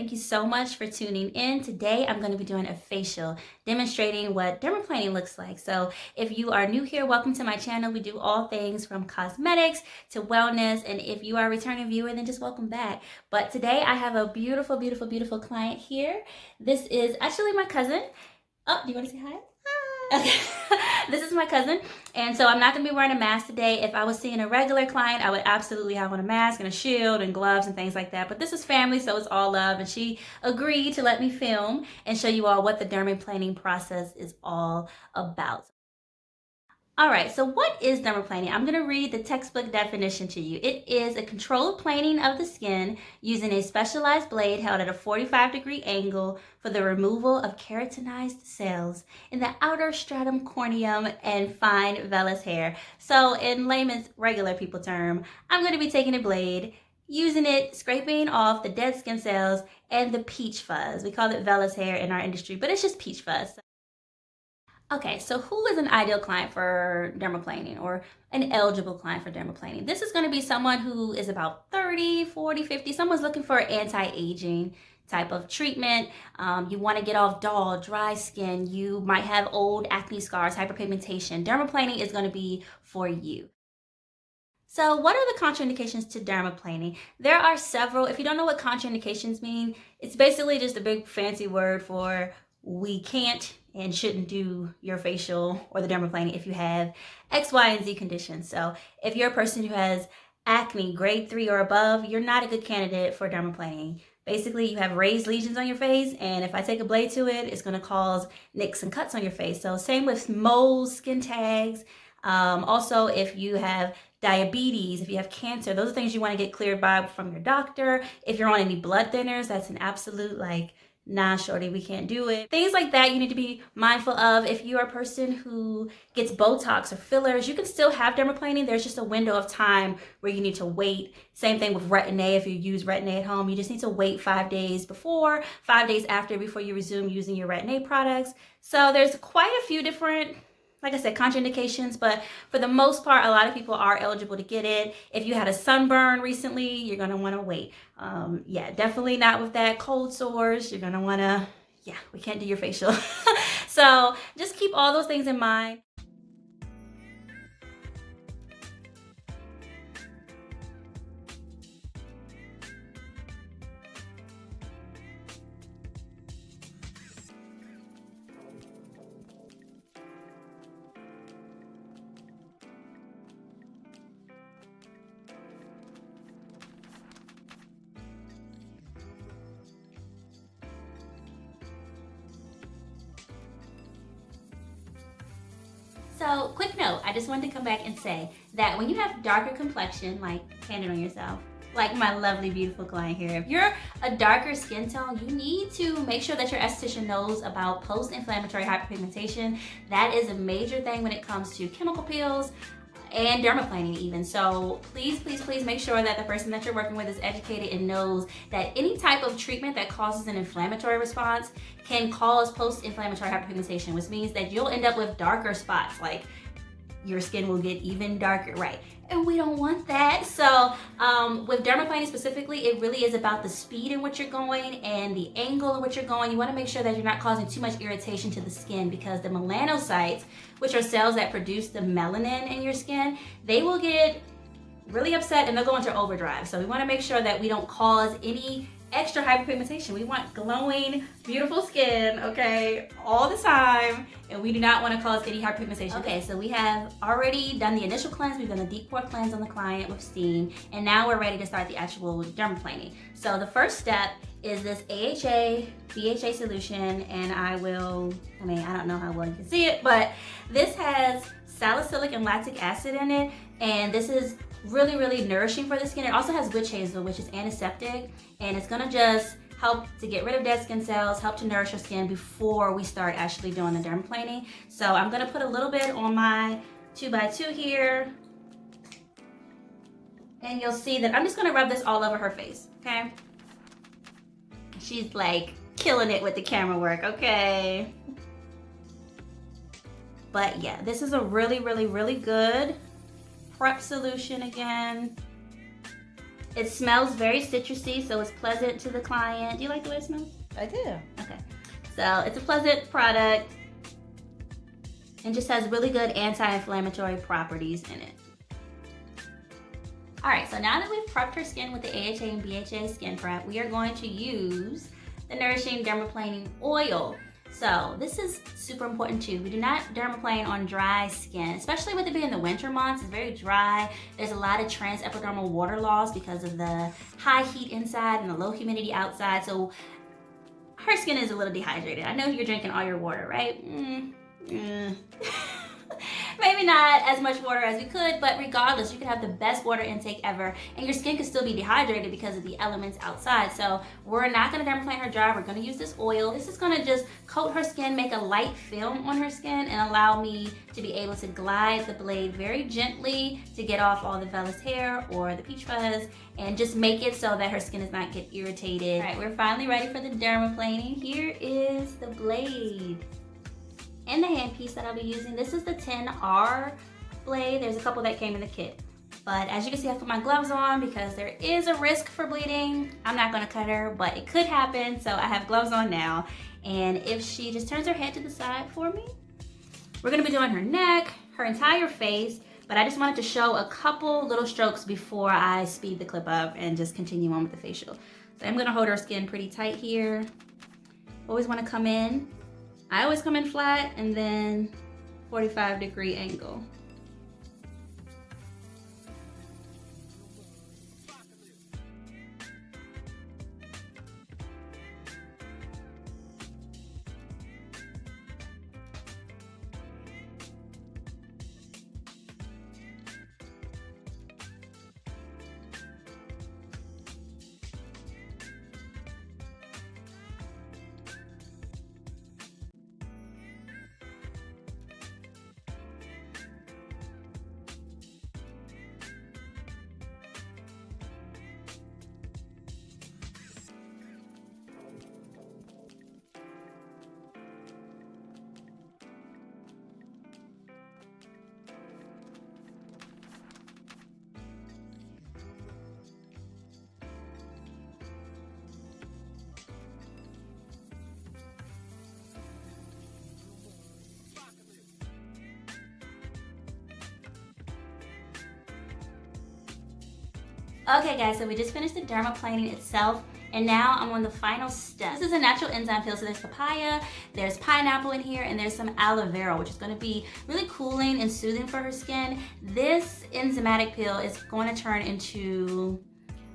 Thank you so much for tuning in. Today, I'm going to be doing a facial demonstrating what dermaplaning looks like. So if you are new here, welcome to my channel. We do all things from cosmetics to wellness. And if you are a returning viewer, then just welcome back. But today I have a beautiful, beautiful, beautiful client here. This is actually my cousin. Oh, do you want to say hi? Okay. This is my cousin, and so I'm not going to be wearing a mask today. If I was seeing a regular client, I would absolutely have on a mask and a shield and gloves and things like that. But this is family, so it's all love, and she agreed to let me film and show you all what the dermaplaning process is all about. All right, so what is dermaplaning? I'm going to read the textbook definition to you. It is a controlled planing of the skin using a specialized blade held at a 45-degree angle for the removal of keratinized cells in the outer stratum corneum and fine vellus hair. So in layman's regular people term, I'm going to be taking a blade, using it, scraping off the dead skin cells and the peach fuzz. We call it vellus hair in our industry, but it's just peach fuzz. Okay, so who is an ideal client for dermaplaning or an eligible client for dermaplaning? This is going to be someone who is about 30, 40, 50. Someone's looking for anti-aging type of treatment. You want to get off dull, dry skin. You might have old acne scars, hyperpigmentation. Dermaplaning is going to be for you. So what are the contraindications to dermaplaning? There are several. If you don't know what contraindications mean, it's basically just a big fancy word for we can't and shouldn't do your facial or the dermaplaning if you have X, Y, and Z conditions. So if you're a person who has acne grade 3 or above, you're not a good candidate for dermaplaning. Basically, you have raised lesions on your face, and if I take a blade to it, it's going to cause nicks and cuts on your face. So same with moles, skin tags. Also, if you have diabetes, if you have cancer, those are things you want to get cleared by from your doctor. If you're on any blood thinners, that's an absolute nah, shorty, we can't do it. Things like that you need to be mindful of. If you're a person who gets Botox or fillers, you can still have dermaplaning. There's just a window of time where you need to wait. Same thing with Retin-A. If you use Retin-A at home, you just need to wait 5 days before, 5 days after before you resume using your Retin-A products. So there's quite a few different, like I said, contraindications, but for the most part, a lot of people are eligible to get it. If you had a sunburn recently, you're gonna wanna wait. Yeah, definitely not with that. Cold sores, you're gonna wanna, yeah, we can't do your facial. So just keep all those things in mind. So quick note, I just wanted to come back and say that when you have darker complexion, like hand it on yourself, like my lovely, beautiful client here, if you're a darker skin tone, you need to make sure that your esthetician knows about post-inflammatory hyperpigmentation. That is a major thing when it comes to chemical peels and dermaplaning even. So please, please, please make sure that the person that you're working with is educated and knows that any type of treatment that causes an inflammatory response can cause post-inflammatory hyperpigmentation, which means that you'll end up with darker spots, like your skin will get even darker, right? And we don't want that. So with dermaplaning specifically, it really is about the speed in which you're going and the angle in which you're going. You want to make sure that you're not causing too much irritation to the skin, because the melanocytes, which are cells that produce the melanin in your skin, they will get really upset and they'll go into overdrive. So we want to make sure that we don't cause any extra hyperpigmentation. We want glowing, beautiful skin, okay, all the time, and we do not want to cause any hyperpigmentation. Okay, so we have already done the initial cleanse. We've done a deep pore cleanse on the client with steam, and now we're ready to start the actual dermaplaning. So the first step is this AHA BHA solution, and I don't know how well you can see it, but this has salicylic and lactic acid in it, and this is really, really nourishing for the skin. It also has witch hazel, which is antiseptic, and it's gonna just help to get rid of dead skin cells, help to nourish your skin before we start actually doing the dermaplaning. So I'm gonna put a little bit on my 2x2 here, and you'll see that I'm just gonna rub this all over her face, okay? She's like killing it with the camera work, okay? But yeah, this is a really, really, really good prep solution again. It smells very citrusy, so it's pleasant to the client. Do you like the way it smells? I do. Okay. So it's a pleasant product and just has really good anti-inflammatory properties in it. All right, so now that we've prepped her skin with the AHA and BHA skin prep, we are going to use the Nourishing Dermaplaning Oil. So this is super important too. We do not dermaplane on dry skin, especially with it being the winter months. It's very dry. There's a lot of transepidermal water loss because of the high heat inside and the low humidity outside. So her skin is a little dehydrated. I know you're drinking all your water, right? Maybe not as much water as we could, but regardless, you could have the best water intake ever and your skin could still be dehydrated because of the elements outside. So we're not gonna dermaplane her dry. We're gonna use this oil. This is gonna just coat her skin, make a light film on her skin, and allow me to be able to glide the blade very gently to get off all the vellus hair or the peach fuzz, and just make it so that her skin does not get irritated. All right, we're finally ready for the dermaplaning. Here is the blade and the handpiece that I'll be using. This is the 10R blade. There's a couple that came in the kit. But as you can see, I put my gloves on because there is a risk for bleeding. I'm not gonna cut her, but it could happen, so I have gloves on now. And if she just turns her head to the side for me, we're gonna be doing her neck, her entire face, but I just wanted to show a couple little strokes before I speed the clip up and just continue on with the facial. So I'm gonna hold her skin pretty tight here. Always wanna come in. I always come in flat and then 45-degree angle. Okay guys, so we just finished the dermaplaning itself, and now I'm on the final step. This is a natural enzyme peel, so there's papaya, there's pineapple in here, and there's some aloe vera, which is gonna be really cooling and soothing for her skin. This enzymatic peel is going to turn into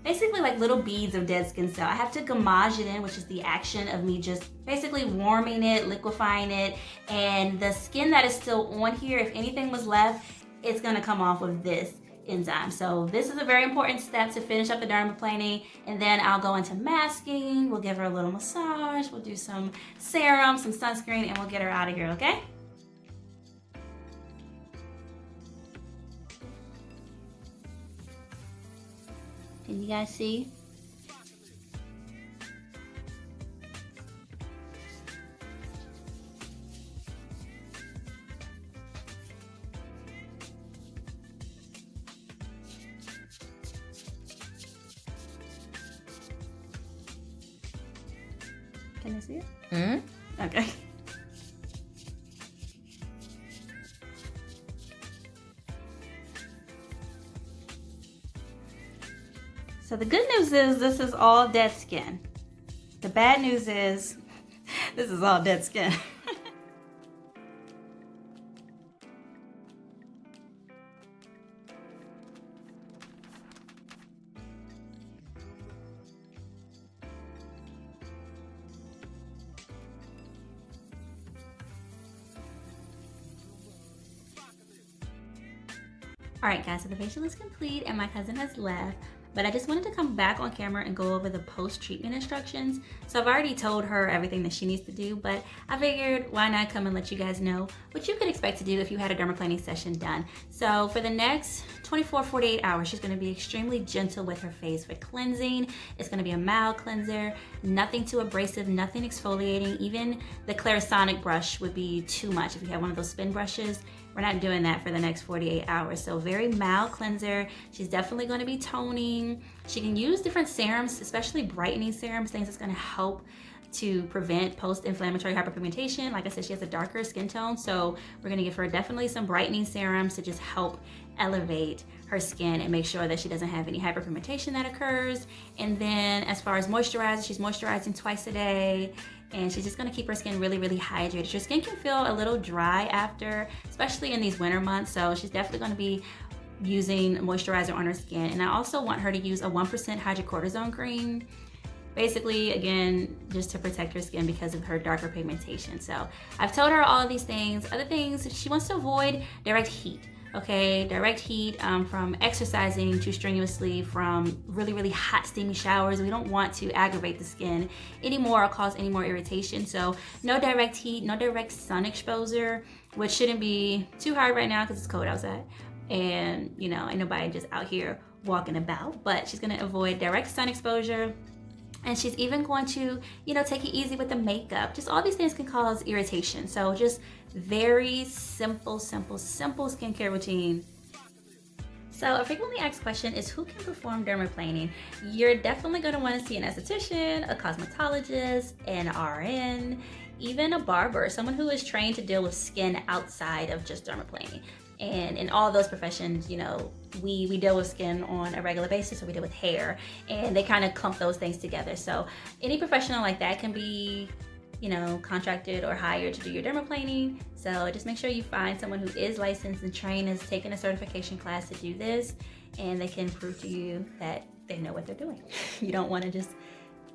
basically like little beads of dead skin cell. I have to gamage it in, which is the action of me just basically warming it, liquefying it, and the skin that is still on here, if anything was left, it's gonna come off of this enzyme. So this is a very important step to finish up the dermaplaning, and then I'll go into masking. We'll give her a little massage, we'll do some serum, some sunscreen, and we'll get her out of here, okay? Can you guys see? Can I see it? Mm-hmm. Okay. So the good news is this is all dead skin. The bad news is this is all dead skin. Alright guys, so the facial is complete and my cousin has left, but I just wanted to come back on camera and go over the post-treatment instructions. So I've already told her everything that she needs to do, but I figured why not come and let you guys know what you could expect to do if you had a dermaplaning session done. So for the next 24-48 hours, she's going to be extremely gentle with her face with cleansing. It's going to be a mild cleanser, nothing too abrasive, nothing exfoliating. Even the Clarisonic brush would be too much if you have one of those spin brushes. we're not doing that for the next 48 hours. So very mild cleanser. She's definitely going to be toning. She can use different serums, especially brightening serums, things that's going to help to prevent post-inflammatory hyperpigmentation. Like I said, she has a darker skin tone, so we're gonna give her definitely some brightening serums to just help elevate her skin and make sure that she doesn't have any hyperpigmentation that occurs. And then as far as moisturizer, she's moisturizing twice a day, and she's just gonna keep her skin really, really hydrated. Your skin can feel a little dry after, especially in these winter months, so she's definitely gonna be using moisturizer on her skin. And I also want her to use a 1% hydrocortisone cream. Basically, again, just to protect her skin because of her darker pigmentation. So I've told her all of these things. Other things, she wants to avoid direct heat, okay? Direct heat from exercising too strenuously, from really, really hot, steamy showers. We don't want to aggravate the skin anymore or cause any more irritation. So no direct heat, no direct sun exposure, which shouldn't be too hard right now because it's cold outside. And, you know, ain't nobody just out here walking about, but she's gonna avoid direct sun exposure. And she's even going to, you know, take it easy with the makeup. Just all these things can cause irritation. So just very simple skincare routine. So a frequently asked question is, who can perform dermaplaning? You're definitely going to want to see an esthetician, a cosmetologist, an RN, even a barber, someone who is trained to deal with skin outside of just dermaplaning. And in all those professions, you know, we deal with skin on a regular basis, so we deal with hair, and they kind of clump those things together. So any professional like that can be, you know, contracted or hired to do your dermaplaning. So just make sure you find someone who is licensed and trained, has taken a certification class to do this, and they can prove to you that they know what they're doing. You don't want to just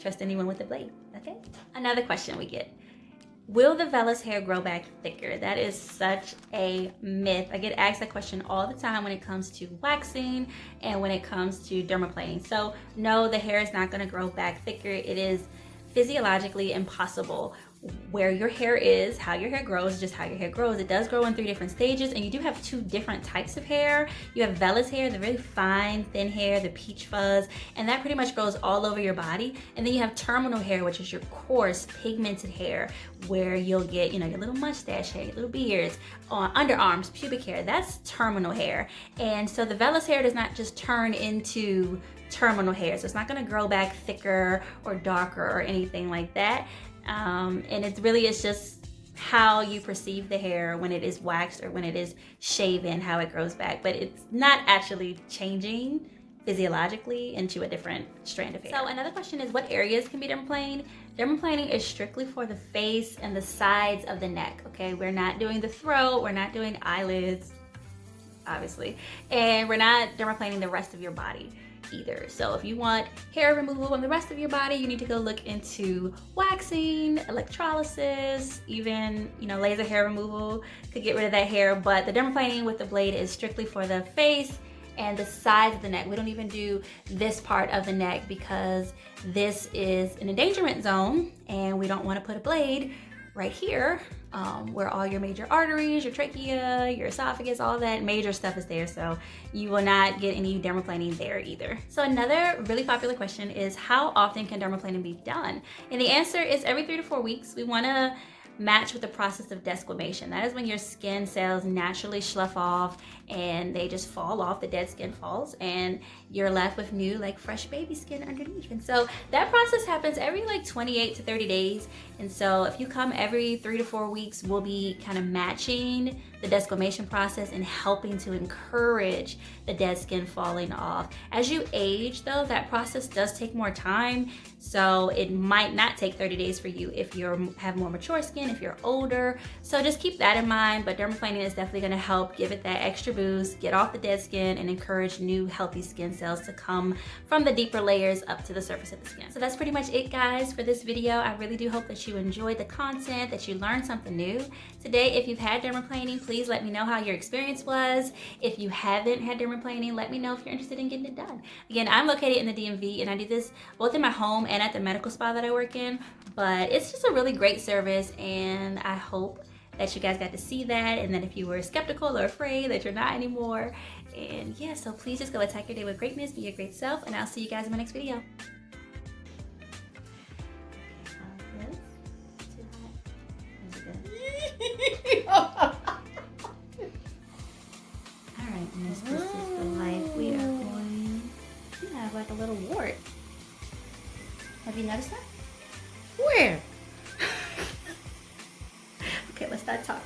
trust anyone with a blade, okay? Another question we get: will the vellus hair grow back thicker? That is such a myth. I get asked that question all the time when it comes to waxing and when it comes to dermaplaning. So no, the hair is not gonna grow back thicker. It is physiologically impossible. Where your hair is, how your hair grows, is just how your hair grows. It does grow in 3 different stages, and you do have 2 different types of hair. You have vellus hair, the really fine, thin hair, the peach fuzz, and that pretty much grows all over your body. And then you have terminal hair, which is your coarse, pigmented hair, where you'll get, you know, your little mustache hair, your little beards, underarms, pubic hair. That's terminal hair. And so the vellus hair does not just turn into terminal hair. So it's not gonna grow back thicker or darker or anything like that. And it's just how you perceive the hair when it is waxed or when it is shaven, how it grows back. But it's not actually changing physiologically into a different strand of hair. So another question is, what areas can be dermaplaned? Dermaplaning is strictly for the face and the sides of the neck, okay? We're not doing the throat, we're not doing eyelids, obviously, and we're not dermaplaning the rest of your body either. So if you want hair removal on the rest of your body, you need to go look into waxing, electrolysis, even, you know, laser hair removal could get rid of that hair. But the dermaplaning with the blade is strictly for the face and the sides of the neck. We don't even do this part of the neck because this is an endangerment zone, and we don't want to put a blade right here where all your major arteries, your trachea, your esophagus, all that major stuff is there. So you will not get any dermaplaning there either. So another really popular question is, how often can dermaplaning be done? And the answer is every 3 to 4 weeks. We want to match with the process of desquamation. That is when your skin cells naturally slough off and they just fall off, the dead skin falls, and you're left with new, like, fresh baby skin underneath. And so that process happens every like 28 to 30 days. And so if you come every 3 to 4 weeks, we'll be kind of matching the desquamation process and helping to encourage the dead skin falling off. As you age though, that process does take more time. So it might not take 30 days for you if you have more mature skin, if you're older. So just keep that in mind. But dermaplaning is definitely gonna help give it that extra boost, get off the dead skin, and encourage new healthy skin cells to come from the deeper layers up to the surface of the skin. So that's pretty much it, guys, for this video. I really do hope that you enjoyed the content, that you learned something new today. If you've had dermaplaning, please let me know how your experience was. If you haven't had dermaplaning, let me know if you're interested in getting it done. Again, I'm located in the DMV, and I do this both in my home and at the medical spa that I work in. But it's just a really great service, and I hope that you guys got to see that, and that if you were skeptical or afraid, that you're not anymore. And yeah, so please just go attack your day with greatness, be your great self, and I'll see you guys in my next video. that time.